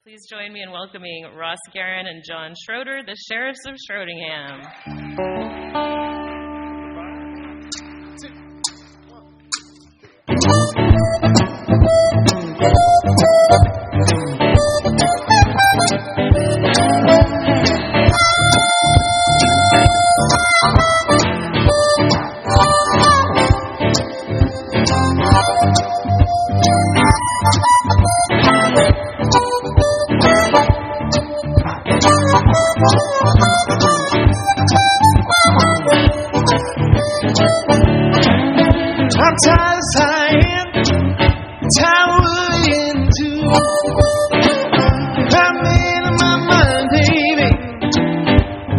Please join me in welcoming Ross Garren and John Schroeder, the sheriffs of Schroedingham. I'm tired of sighing, tired into. I'm made up my mind, baby,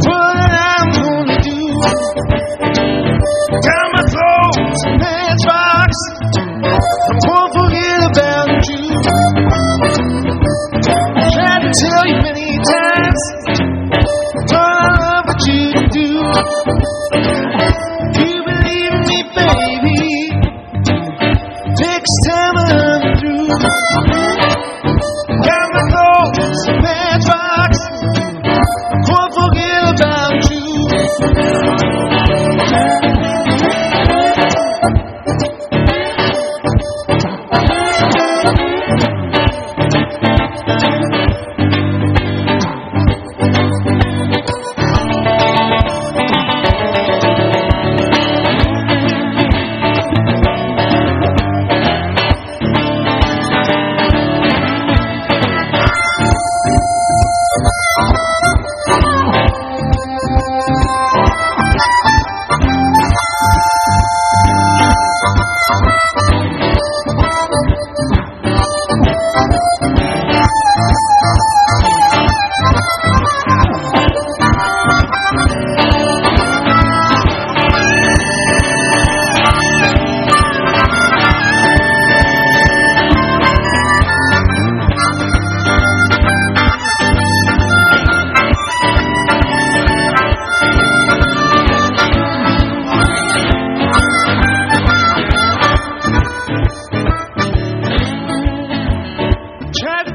what I'm gonna do. Got my clothes in matchbox, I won't forget about you. Tried to tell you many times what I love what you do. You believe in me, baby. Next time I'm through, got my clothes in matchbox, won't forget about you.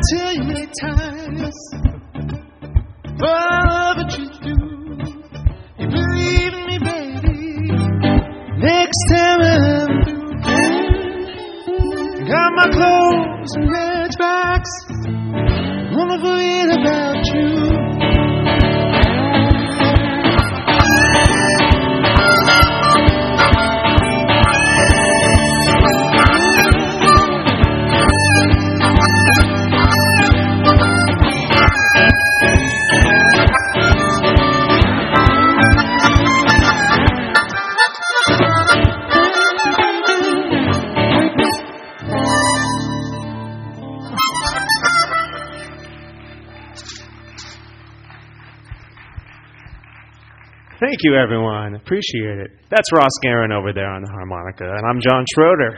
Tell you many times, but I love what you do. You believe in me, baby. Next time I'm through, got my clothes in matchbox, wanna forget about you. Thank you, everyone. Appreciate it. That's Ross Garren over there on the harmonica, and I'm John Schroeder.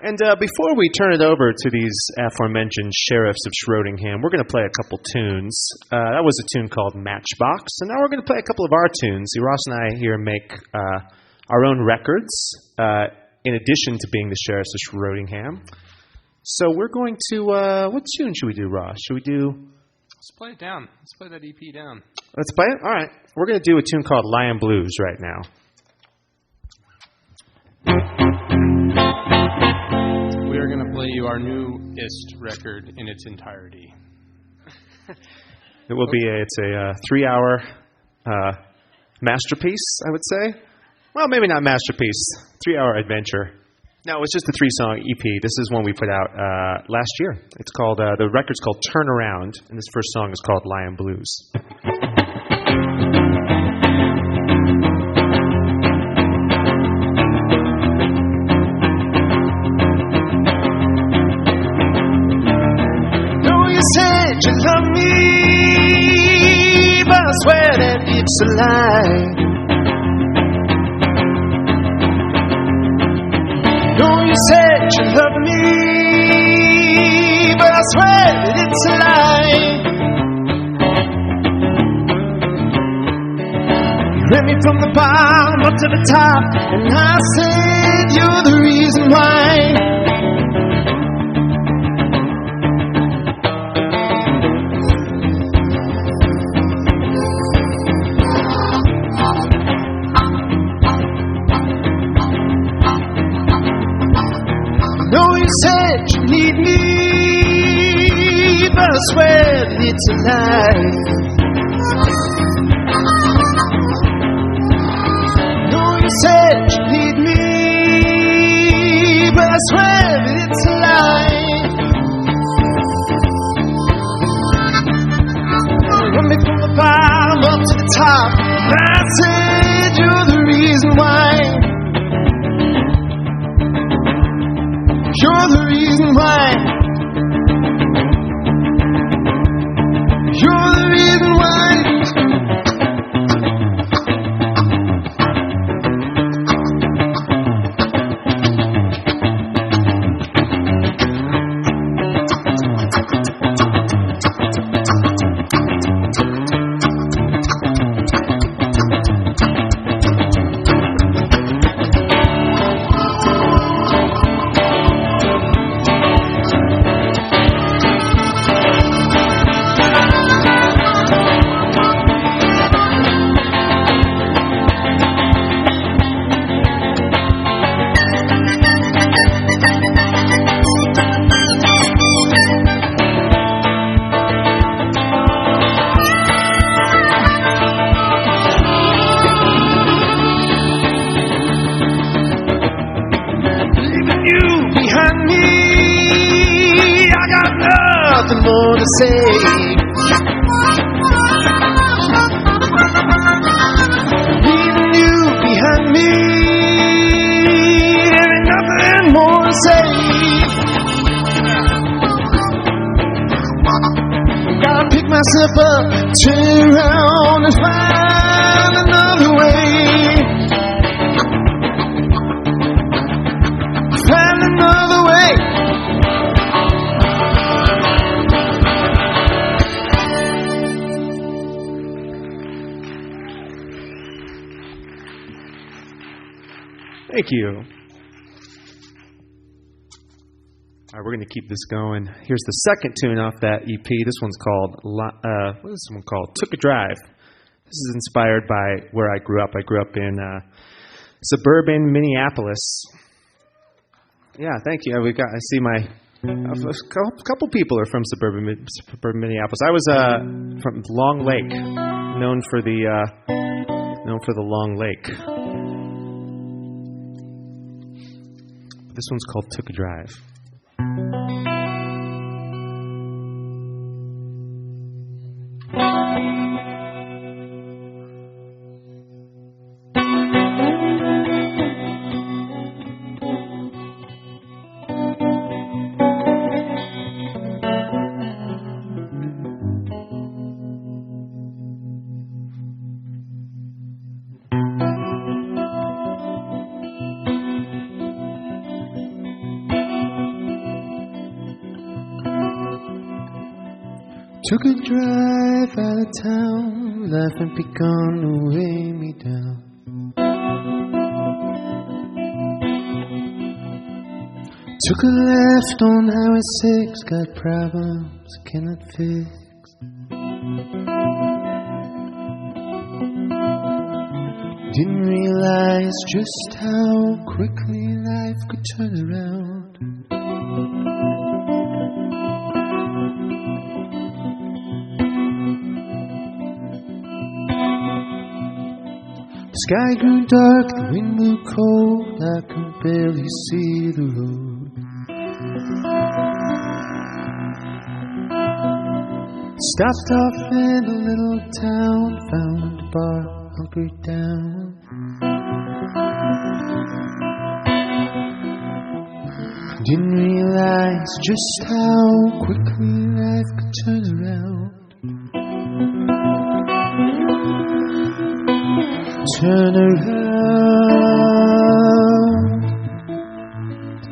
And before we turn it over to these aforementioned sheriffs of Schroedingham, we're going to play a couple tunes. That was a tune called Matchbox, and now we're going to play a couple of our tunes. See, Ross and I here make our own records, in addition to being the sheriffs of Schroedingham. So we're going to, what tune should we do, Ross? Should we do... Let's play it down. Let's play that EP down. Let's play it? All right. We're going to do a tune called Lion Blues right now. We are going to play you our newest record in its entirety. It will be it's a 3-hour masterpiece, I would say. Well, maybe not masterpiece. 3-hour adventure. No, it's just a 3-song EP. This is one we put out last year. It's called, the record's called Turn Around, and this first song is called Lion Blues. No, you said you love me, but I swear that it's a lie. You said you love me, but I swear that it's a lie. You read me from the bottom up to the top, and I said you're the reason why. swear that it's a lie. No, you said you need me, but I swear that it's a lie. Run me from the bottom up to the top. I said you're the reason why. You're the reason why. You're the reason why. Nothing more to say. Leaving you behind me, there ain't nothing more to say. Gotta pick myself up, turn around and find another way. Find another way. Thank you. All right, we're going to keep this going. Here's the second tune off that EP. This one's called, what is this one called? Took a Drive. This is inspired by where I grew up. I grew up in suburban Minneapolis. Yeah, thank you. I see my, a couple people are from suburban Minneapolis. I was from Long Lake, known for the Long Lake. This one's called Took a Drive. Took a drive out of town, life had begun to weigh me down. Took a left on Highway 6, got problems I cannot fix. Didn't realize just how quickly life could turn around. The sky grew dark, the wind blew cold, I could barely see the road. Stopped off in a little town, found a bar, hunkered down. Didn't realize just how quickly life could turn around. Turn around,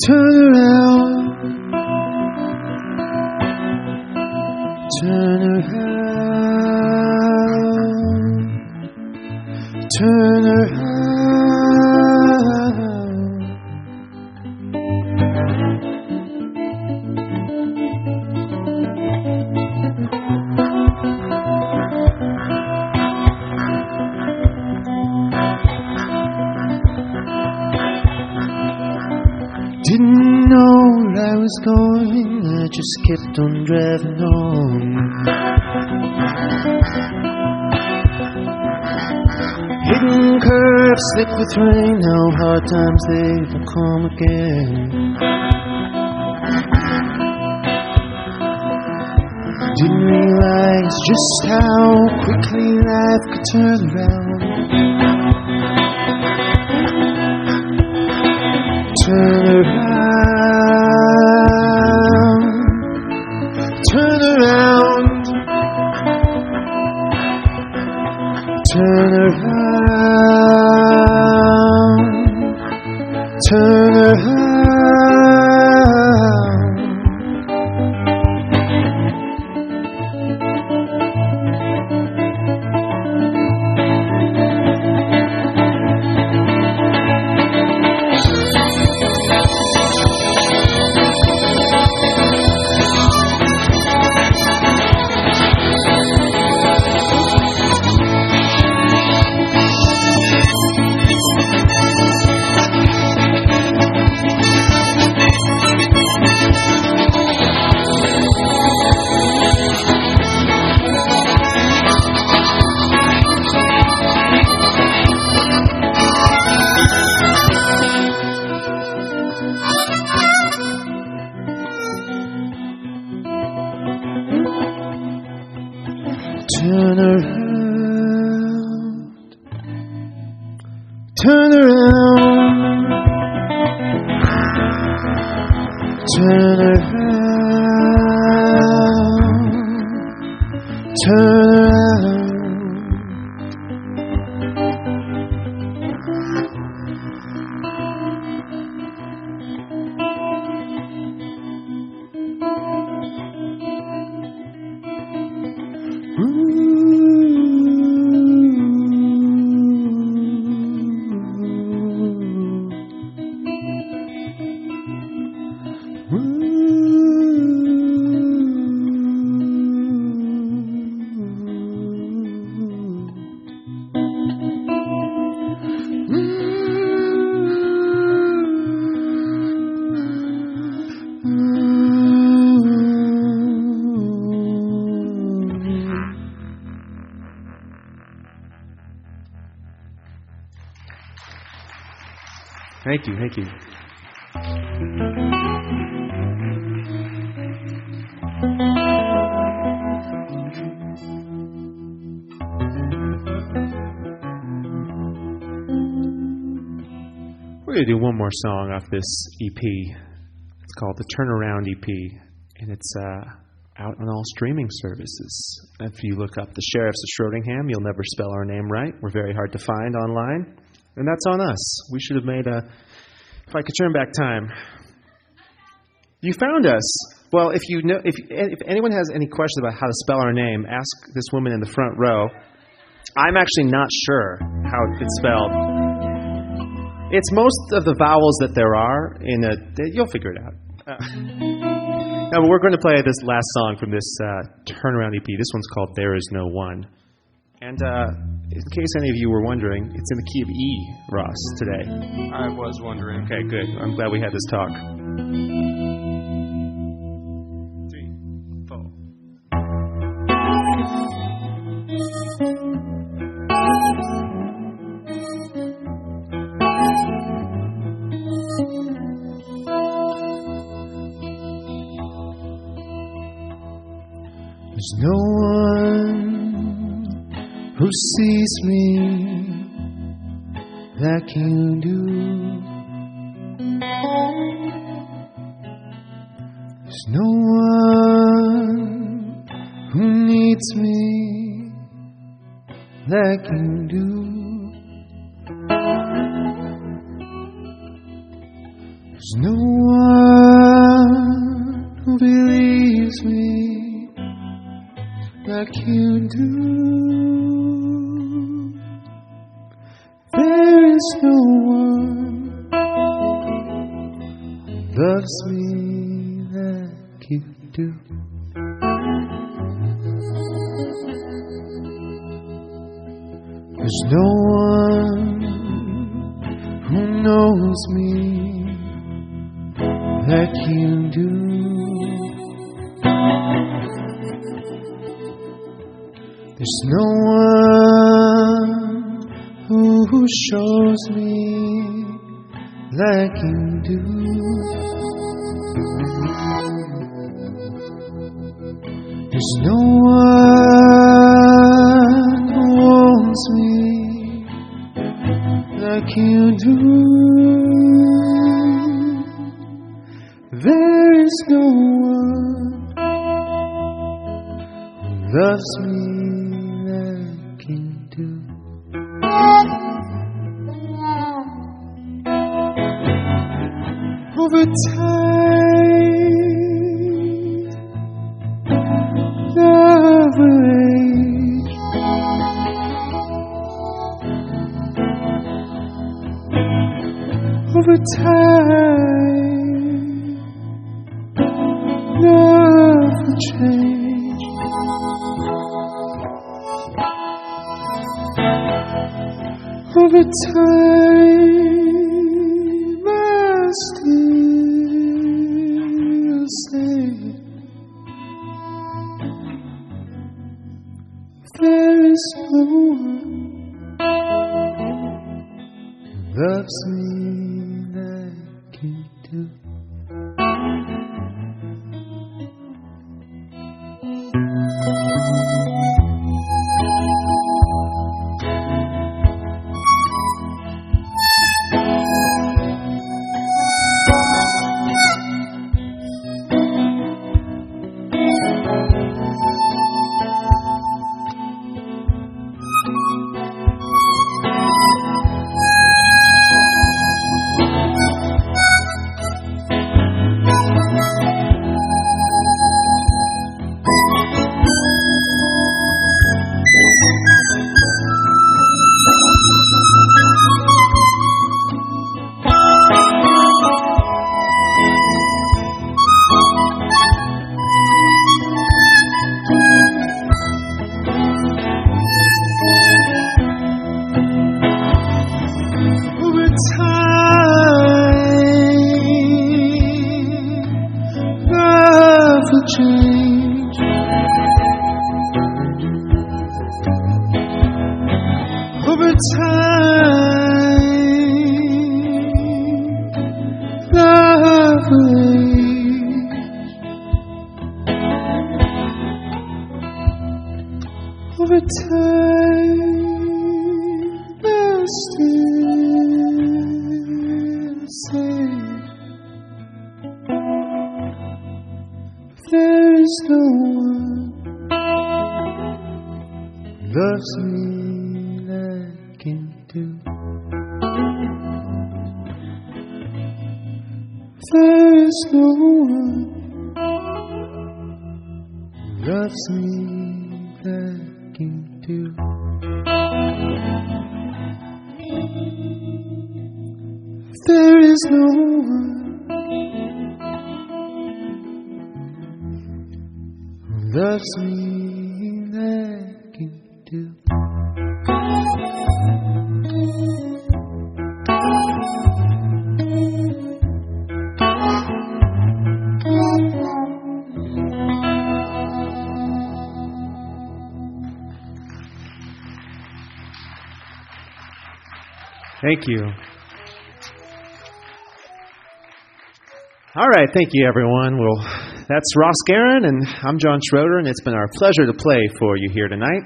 turn around, turn around, turn around. Didn't know where I was going, I just kept on driving on. Hidden curves, slick with rain, how hard times they will come again. Didn't realize just how quickly life could turn around. Turn around, turn around, turn around, turn around. Turn around, turn around, turn around, turn around. Thank you, thank you. We're going to do one more song off this EP. It's called the Turnaround EP, and it's out on all streaming services. If you look up the Sheriffs of Schroedingham, you'll never spell our name right. We're very hard to find online. And that's on us. We should have made a... If I could turn back time. You found us. Well, if you know, if anyone has any questions about how to spell our name, ask this woman in the front row. I'm actually not sure how it's spelled. It's most of the vowels that there are in a... You'll figure it out. Now, but we're going to play this last song from this Turnaround EP. This one's called There Is No One. And in case any of you were wondering, it's in the key of E, Ross, today. I was wondering. Okay, good. I'm glad we had this talk. 3, 4. There's no one who sees me like you do. There's no one who needs me like you do. There's no one who believes me like you do. There is no one who loves me like you do. There's no one who knows me like you do. There's no one who shows me like you do. There's no one who owns me like you do. There is no one who loves me like you do. Over time, love will age. Over time, love will change. Over time, I still say there is no one who loves me like you do. Change. Over time, love will age. Over time, I still say there is no one who loves me like you do. There is no one who loves me like you do. There is no one loves me like you do. Thank you. All right, thank you, everyone. Well, that's Ross Garren, and I'm John Schroeder, and it's been our pleasure to play for you here tonight.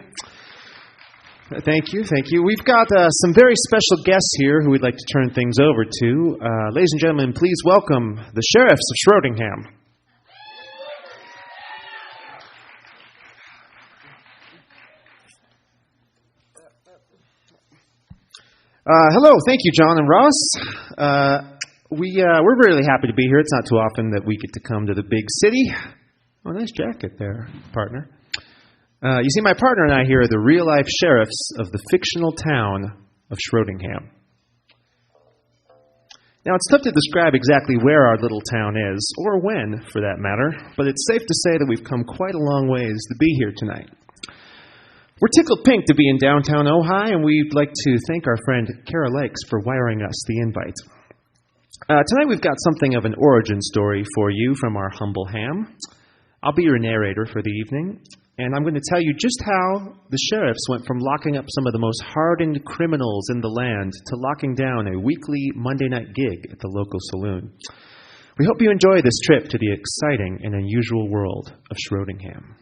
Thank you, thank you. We've got some very special guests here who we'd like to turn things over to. Ladies and gentlemen, please welcome the Sheriffs of Schroedingham. Hello, thank you, John and Ross. We're really happy to be here. It's not too often that we get to come to the big city. Oh, nice jacket there, partner. You see, my partner and I here are the real-life sheriffs of the fictional town of Schroedingham. Now, it's tough to describe exactly where our little town is, or when, for that matter, but it's safe to say that we've come quite a long ways to be here tonight. We're tickled pink to be in downtown Ojai, and we'd like to thank our friend Kara Lakes for wiring us the invite. Tonight we've got something of an origin story for you from our humble ham. I'll be your narrator for the evening, And I'm going to tell you just how the sheriffs went from locking up some of the most hardened criminals in the land to locking down a weekly Monday night gig at the local saloon. We hope you enjoy this trip to the exciting and unusual world of Schroedingham.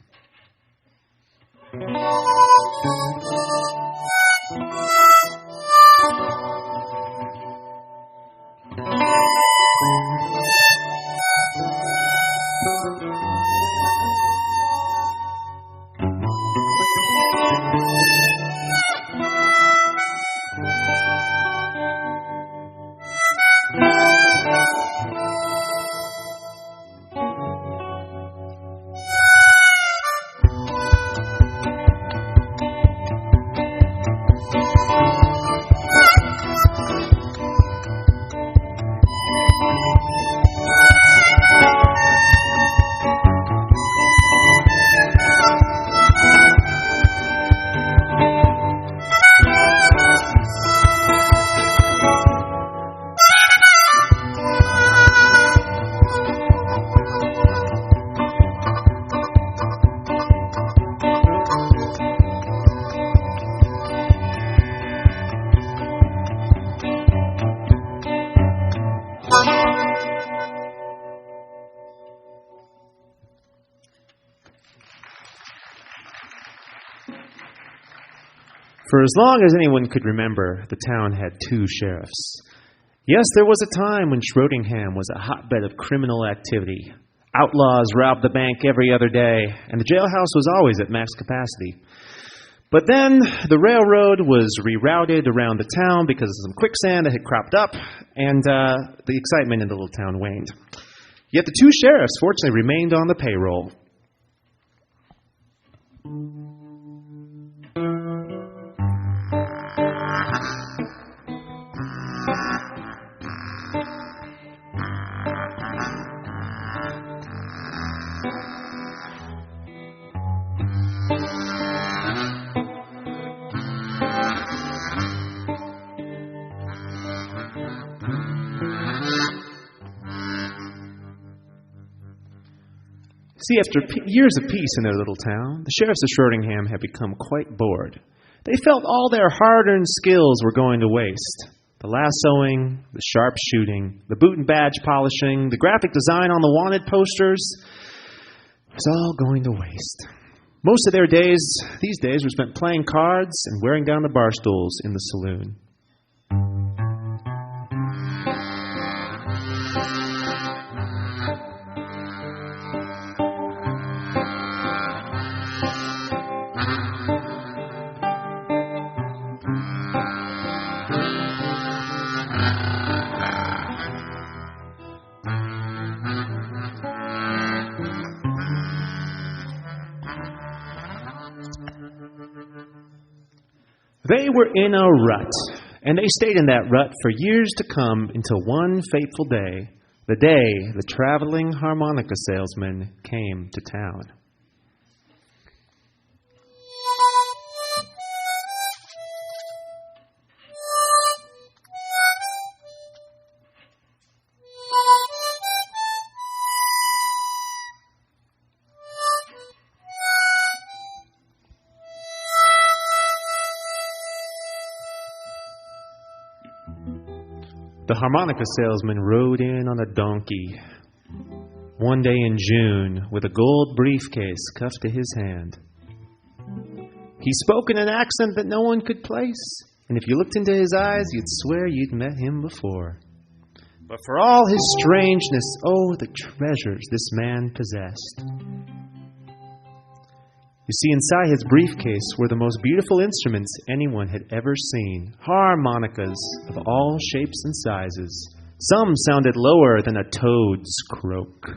For as long as anyone could remember, the town had two sheriffs. Yes, there was a time when Schroedingham was a hotbed of criminal activity. Outlaws robbed the bank every other day, and the jailhouse was always at max capacity. But then the railroad was rerouted around the town because of some quicksand that had cropped up, and the excitement in the little town waned. Yet the two sheriffs fortunately remained on the payroll. See, after years of peace in their little town, the sheriffs of Schroedingham had become quite bored. They felt all their hard-earned skills were going to waste. The lassoing, the sharp shooting, the boot and badge polishing, the graphic design on the wanted posters, it was all going to waste. Most of their days, these days, were spent playing cards and wearing down the bar stools in the saloon. They were in a rut, and they stayed in that rut for years to come until one fateful day, the day the traveling harmonica salesman came to town. The harmonica salesman rode in on a donkey one day in June with a gold briefcase cuffed to his hand. He spoke in an accent that no one could place, and if you looked into his eyes, you'd swear you'd met him before. But for all his strangeness, oh, the treasures this man possessed. You see, inside his briefcase were the most beautiful instruments anyone had ever seen. Harmonicas of all shapes and sizes. Some sounded lower than a toad's croak.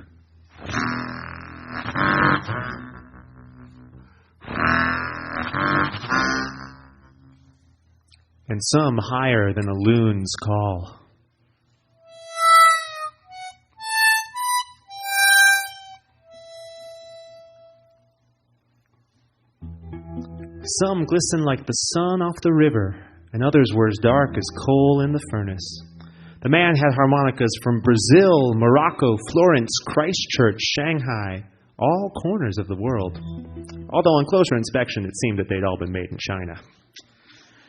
And some higher than a loon's call. Some glistened like the sun off the river, and others were as dark as coal in the furnace. The man had harmonicas from Brazil, Morocco, Florence, Christchurch, Shanghai, all corners of the world. Although on closer inspection, it seemed that they'd all been made in China.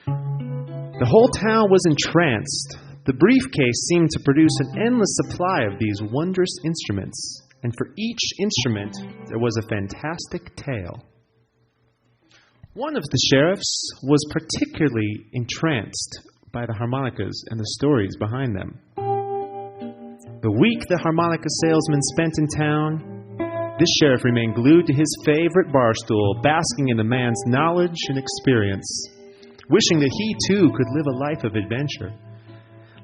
The whole town was entranced. The briefcase seemed to produce an endless supply of these wondrous instruments, and for each instrument there was a fantastic tale. One of the sheriffs was particularly entranced by the harmonicas and the stories behind them. The week the harmonica salesman spent in town, this sheriff remained glued to his favorite bar stool, basking in the man's knowledge and experience, wishing that he too could live a life of adventure.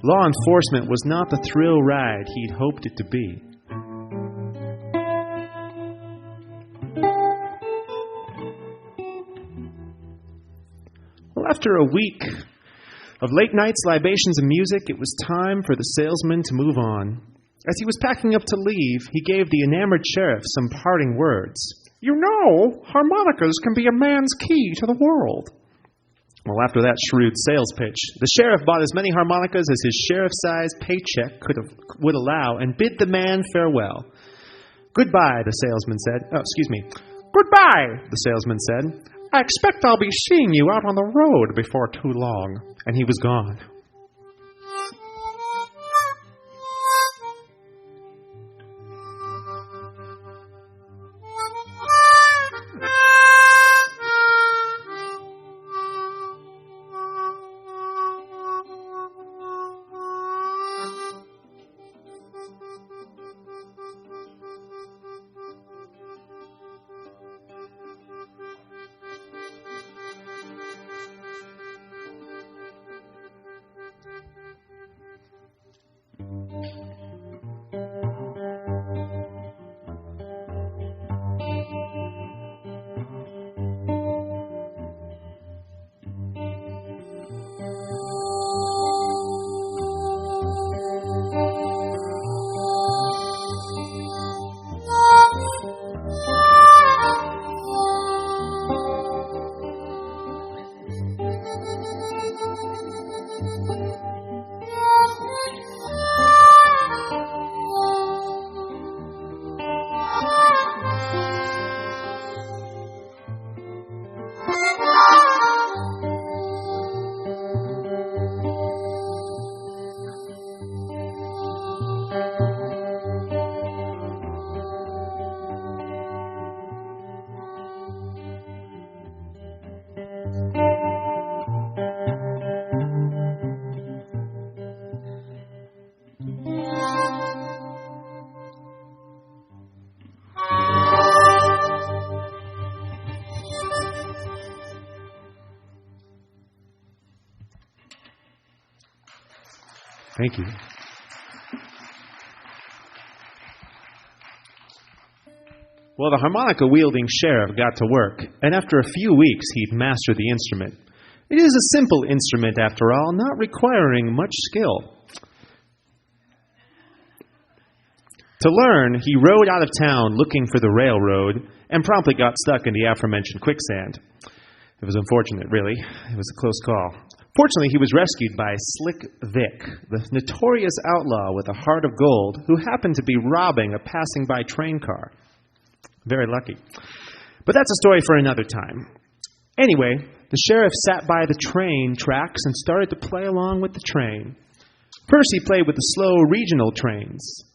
Law enforcement was not the thrill ride he'd hoped it to be. Well, after a week of late nights, libations, and music, it was time for the salesman to move on. As he was packing up to leave, he gave the enamored sheriff some parting words. "You know, harmonicas can be a man's key to the world." Well, after that shrewd sales pitch, the sheriff bought as many harmonicas as his sheriff-sized paycheck would allow and bid the man farewell. "Goodbye," the salesman said. "Oh, excuse me. Goodbye," the salesman said. "I expect I'll be seeing you out on the road before too long." And he was gone. Thank you. Well, the harmonica-wielding sheriff got to work, and after a few weeks, he'd mastered the instrument. It is a simple instrument, after all, not requiring much skill. To learn, he rode out of town looking for the railroad and promptly got stuck in the aforementioned quicksand. It was unfortunate, really. It was a close call. Fortunately, he was rescued by Slick Vic, the notorious outlaw with a heart of gold who happened to be robbing a passing-by train car. Very lucky. But that's a story for another time. Anyway, the sheriff sat by the train tracks and started to play along with the train. First, he played with the slow regional trains.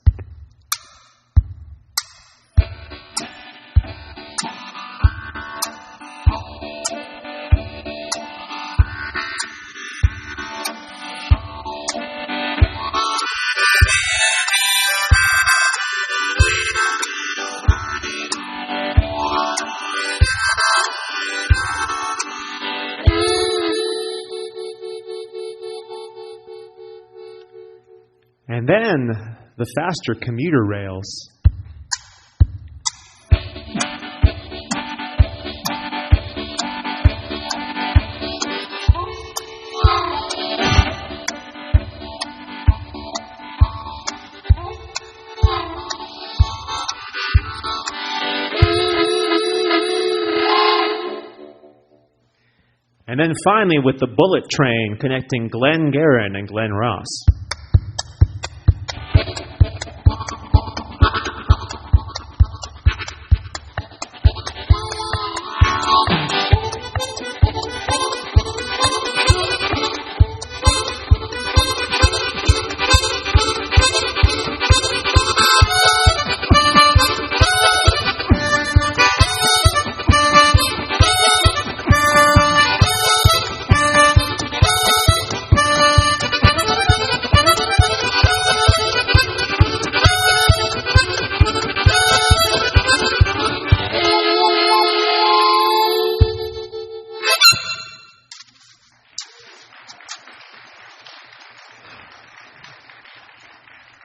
And then the faster commuter rails. And then finally with the bullet train connecting Garren and Glen Ross.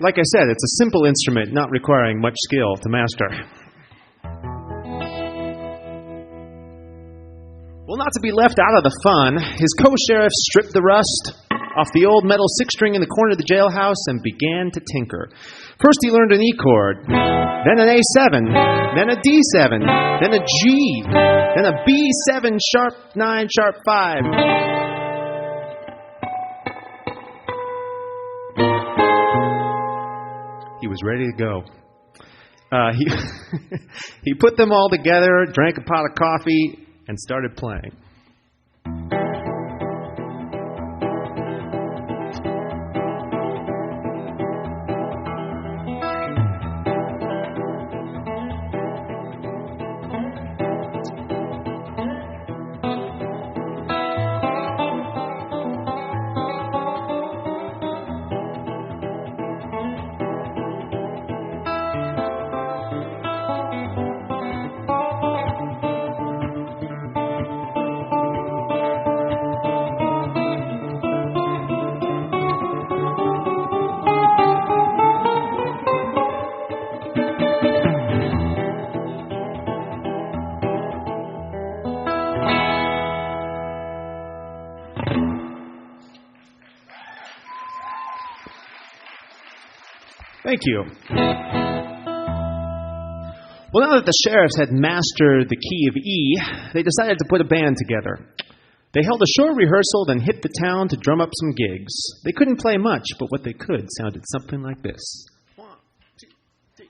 Like I said, it's a simple instrument not requiring much skill to master. Well, not to be left out of the fun, his co-sheriff stripped the rust off the old metal six-string in the corner of the jailhouse and began to tinker. First he learned an E chord, then an A7, then a D7, then a G, then a B7 sharp 9 sharp 5. He was ready to go. He put them all together, drank a pot of coffee, and started playing. Thank you. Well, now that the sheriffs had mastered the key of E, they decided to put a band together. They held a short rehearsal, then hit the town to drum up some gigs. They couldn't play much, but what they could sounded something like this. 1, 2, 3.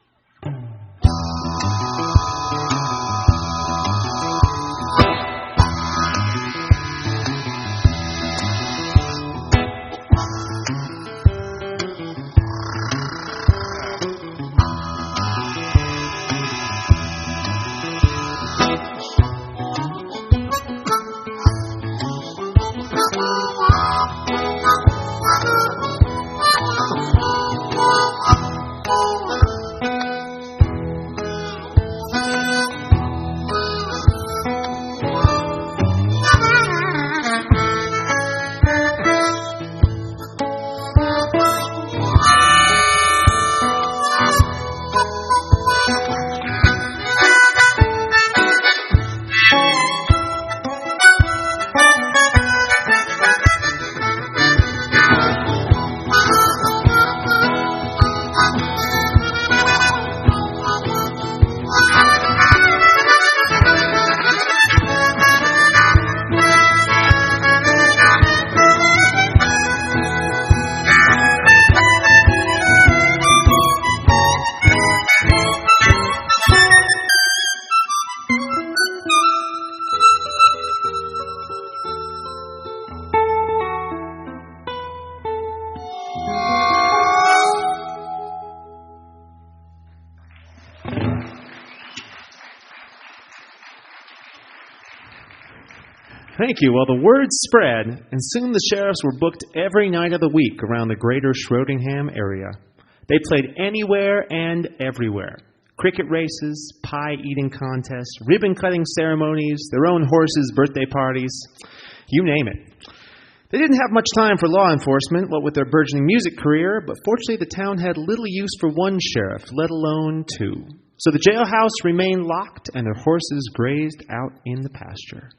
Thank you. Well, the word spread, and soon the sheriffs were booked every night of the week around the greater Schroedingham area. They played anywhere and everywhere. Cricket races, pie-eating contests, ribbon-cutting ceremonies, their own horses' birthday parties, you name it. They didn't have much time for law enforcement, what with their burgeoning music career, but fortunately the town had little use for one sheriff, let alone two. So the jailhouse remained locked and their horses grazed out in the pasture.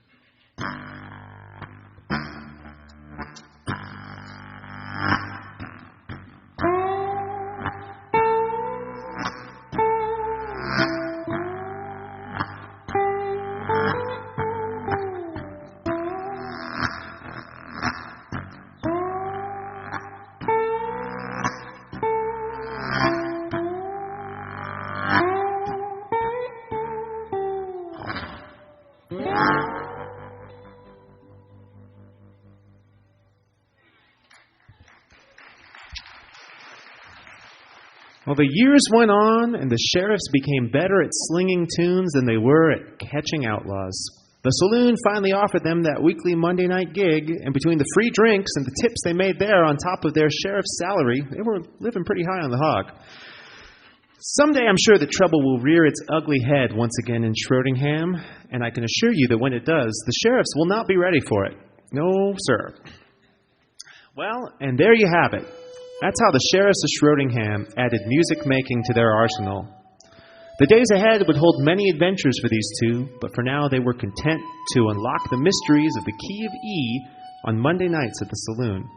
Well, the years went on, and the sheriffs became better at slinging tunes than they were at catching outlaws. The saloon finally offered them that weekly Monday night gig, and between the free drinks and the tips they made there on top of their sheriff's salary, they were living pretty high on the hog. Someday I'm sure that trouble will rear its ugly head once again in Schroedingham, and I can assure you that when it does, the sheriffs will not be ready for it. No, sir. Well, and there you have it. That's how the sheriffs of Schroedingham added music making to their arsenal. The days ahead would hold many adventures for these two, but for now they were content to unlock the mysteries of the Key of E on Monday nights at the saloon.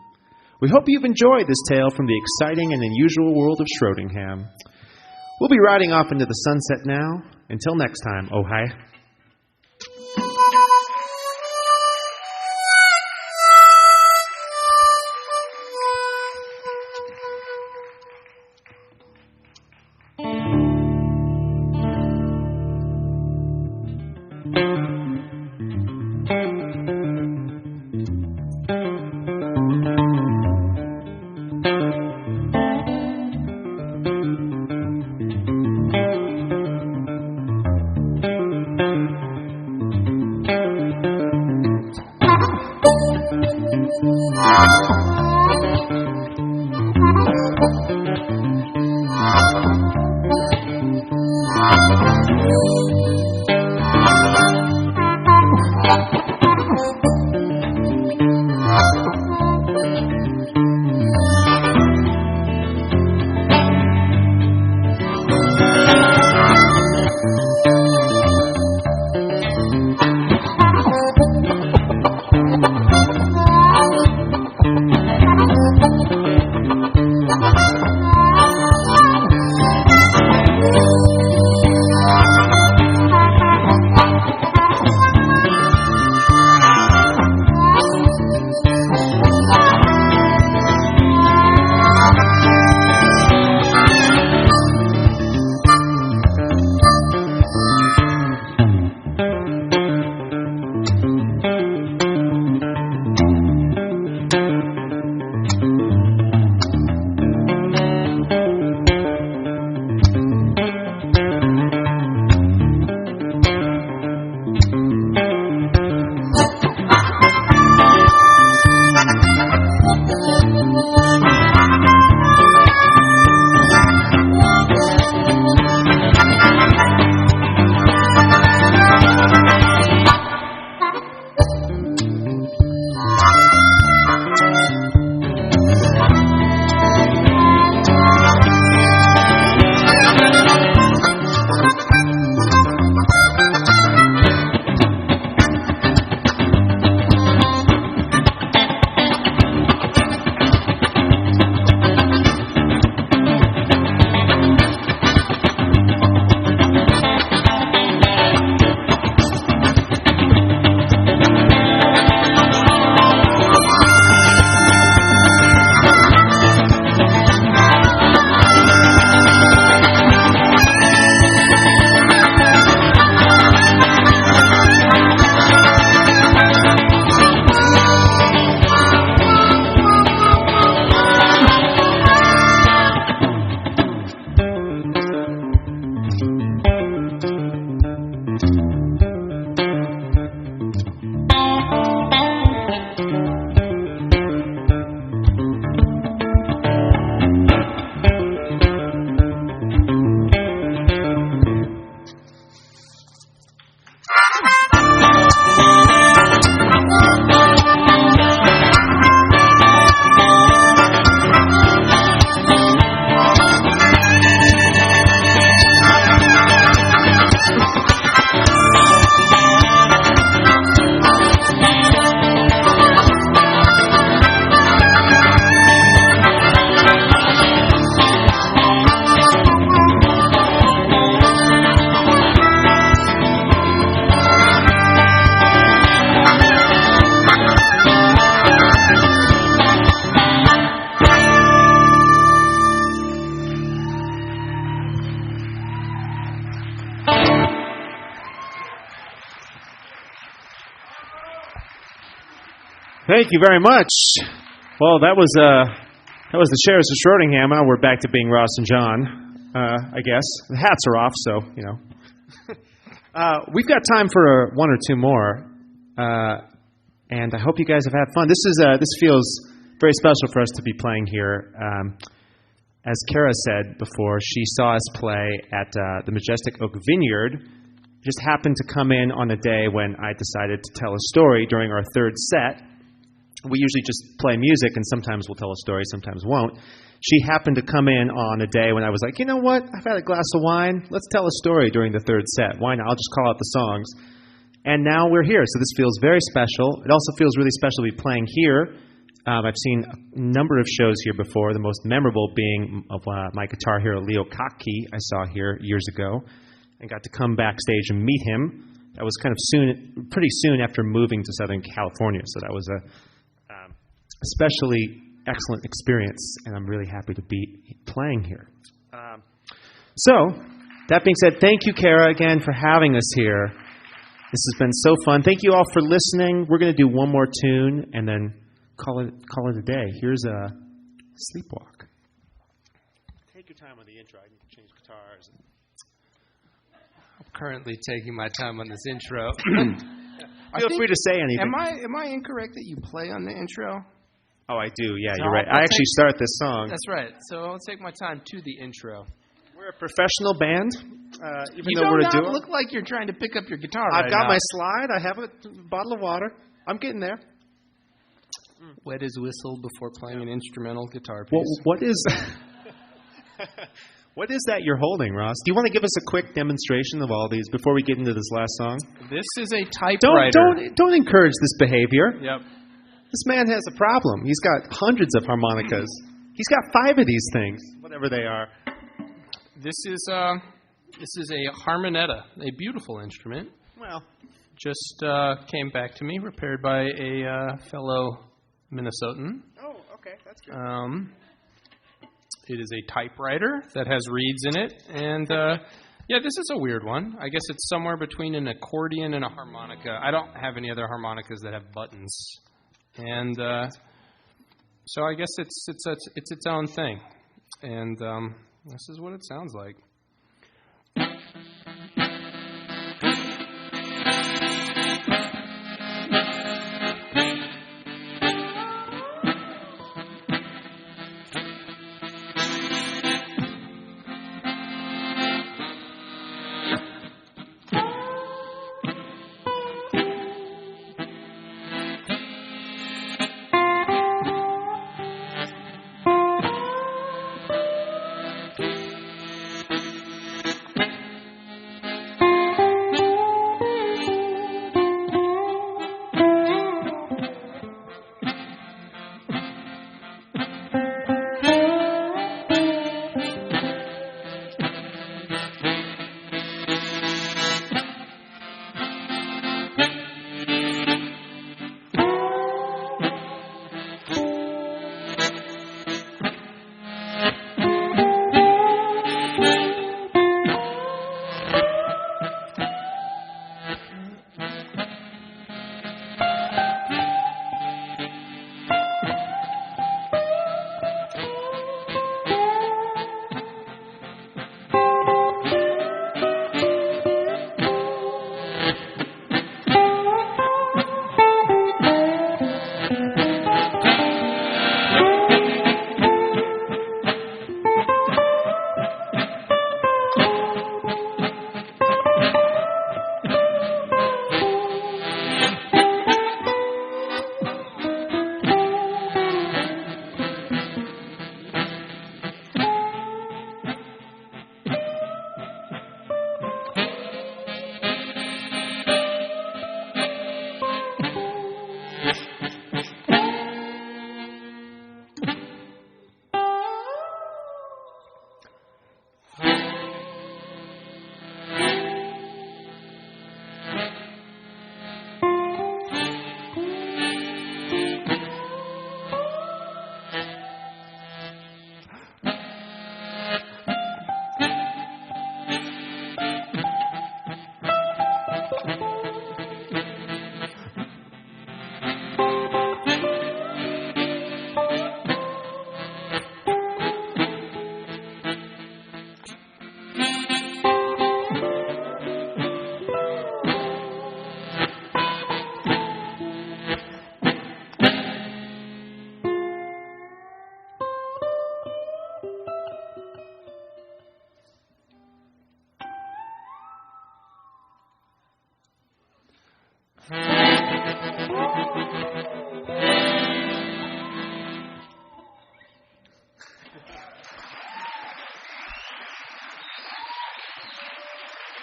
We hope you've enjoyed this tale from the exciting and unusual world of Schroedingham. We'll be riding off into the sunset now. Until next time, oh hi. Thank you very much. Well, that was the Sheriffs of Schroedingham. Now we're back to being Ross and John, I guess. The hats are off, so, you know. We've got time for one or two more, and I hope you guys have had fun. This feels very special for us to be playing here. As Kara said before, she saw us play at the Majestic Oak Vineyard. It just happened to come in on a day when I decided to tell a story during our third set. we usually just play music, and sometimes we'll tell a story, sometimes won't. She happened to come in on a day when I was like, you know what? I've had a glass of wine. Let's tell a story during the third set. Why not? I'll just call out the songs. And now we're here, so this feels very special. It also feels really special to be playing here. I've seen a number of shows here before, the most memorable being of my guitar hero, Leo Kottke, I saw here years ago, and got to come backstage and meet him. That was kind of pretty soon after moving to Southern California, so that was a especially excellent experience, and I'm really happy to be playing here. So, that being said, thank you, Kara, again, for having us here. This has been so fun. Thank you all for listening. We're going to do one more tune and then call it a day. Here's a Sleepwalk. Take your time on the intro. I need to change guitars. I'm currently taking my time on this intro. Feel free to say anything. Am I incorrect that you play on the intro? Oh, I do. Yeah, So you're right. I actually start this song. That's right. So I'll take my time to the intro. We're a professional band, even You though we're a do duo. not look like you're trying to pick up your guitar I've right got now. my slide. I have a bottle of water. I'm getting there. Wet his whistle before playing an instrumental guitar piece. Well, what is that you're holding, Ross? Do you want to give us a quick demonstration of all these before we get into this last song? This is a typewriter. Don't encourage this behavior. Yep. This man has a problem. He's got hundreds of harmonicas. He's got 5 of these things, whatever they are. This is a harmonetta, a beautiful instrument. Well, Just came back to me, repaired by a fellow Minnesotan. oh, okay, that's good. It is a typewriter that has reeds in it, and yeah, this is a weird one. I guess it's somewhere between an accordion and a harmonica. I don't have any other harmonicas that have buttons, and so I guess it's its own thing, and this is what it sounds like.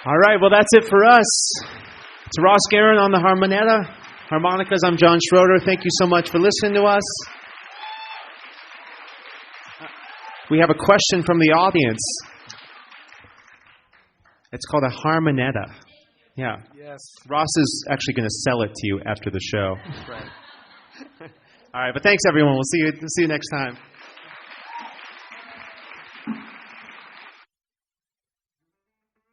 All right, well, that's it for us. It's Ross Garren on the harmonicas. I'm John Schroeder. Thank you so much for listening to us. We have a question from the audience. It's called a harmonetta. Yeah. Yes. Ross is actually going to sell it to you after the show. That's right. All right, but thanks, everyone. We'll see you next time.